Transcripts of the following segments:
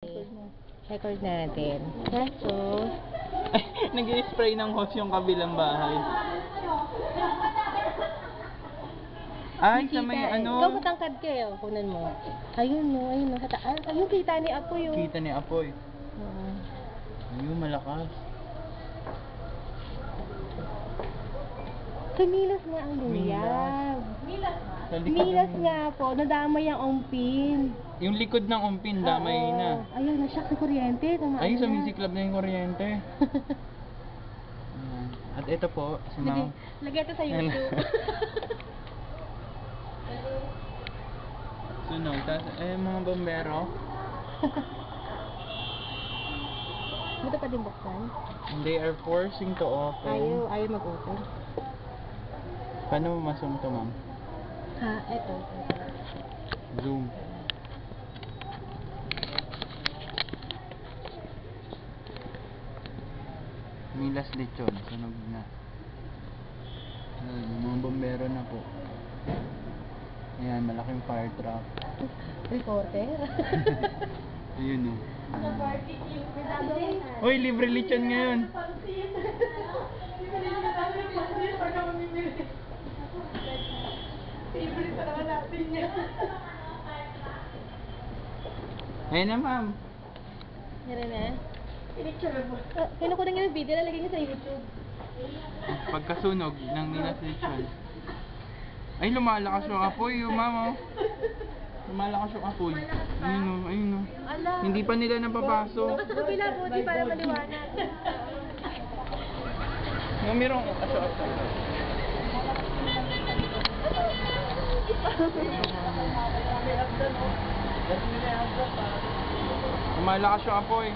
Record natin. Kaso, nag-i-spray ng hose yung kabilang bahay. Ay, sa may ano. Ikaw matangkad kayo, kunan mo. Ayun no, ayun no. Ayun kita ni Apoy yun. Kita ni Apoy. Oo. Ayun, malakas. Kumilos nga ang luyab. Milas nga po, nadamay ang umpin. Yung likod ng umpin, damay na. Ayun, nasyak sa kuryente. Ay, sa music club na yung kuryente. At ito po, si Ma'am. Lagay ito sa YouTube. Sunog, tapos mga bombero. Ito pa din buksan? They are forcing to open. Ayaw mag-open. Paano mo masum to, Ma'am? Ha, ito. Zoom. Milas lechon, sunog na. Yung mga bombero na po. Ayan, malaking fire truck. Reporter? Ayun o. Uy, libre lechon ngayon. Libre pa naman natin niya. Ayun na, Ma'am. Meron na? Kinukuha na nga yung video, lalagay niya sa YouTube. Pagkasunog ng milas lechon. Ay, lumalakas yung apoy, Ma'am. Oh. Lumalakas yung apoy. Ayun o, ayun o. Hindi pa nila napapasok. Sa kabila po, di para maliwanag. Merong aso-aso. Lumalakas yung apoy.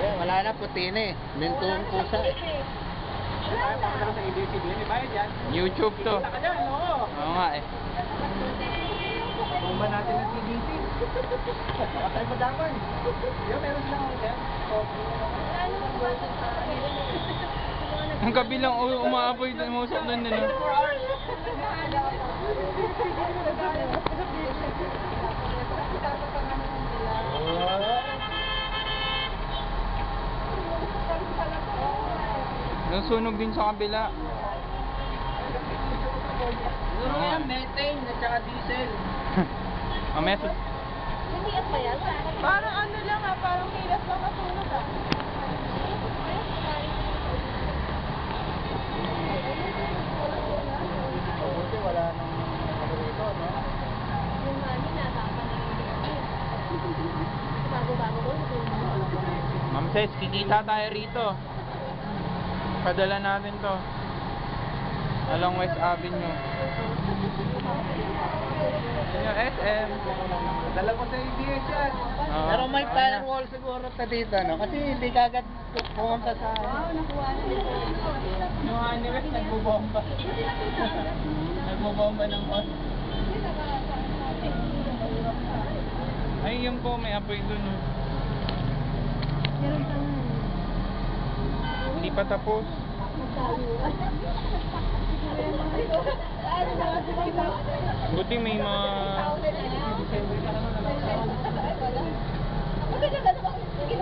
Wala na, puti na eh. Minto ang pusa eh. YouTube to. Oo nga eh. Bomba natin ng CDC. Patay pa daman. Yung meron silang yan. Ang kabilang umaapoy doon, umusok doon ano. Nasunog din sa kabila. Ano yan? Methane at saka diesel. Mamaya sa... Naniyak ba yan? Parang ano lang ha, parang milas lang nasunog ha. Buti wala nang nakarito, no? Yung mami natapan na yung bago-bago ko. Ma'am Ses, kikita tayo rito. Padala natin to. Along West Avenue. Yung SM. Dala ko sa ABS yan. Oo. Pero may firewall siguro pa dito, no? Kasi hindi kagad pumunta sa... Nakuha na din. Yung Aniwes, nagbubomba. Nagbubomba ng os. Ay, yun po, may apoy dun. Oh. Meron pa nga. Hindi pa tapos. Buti may mga... Maganda ba? Sige,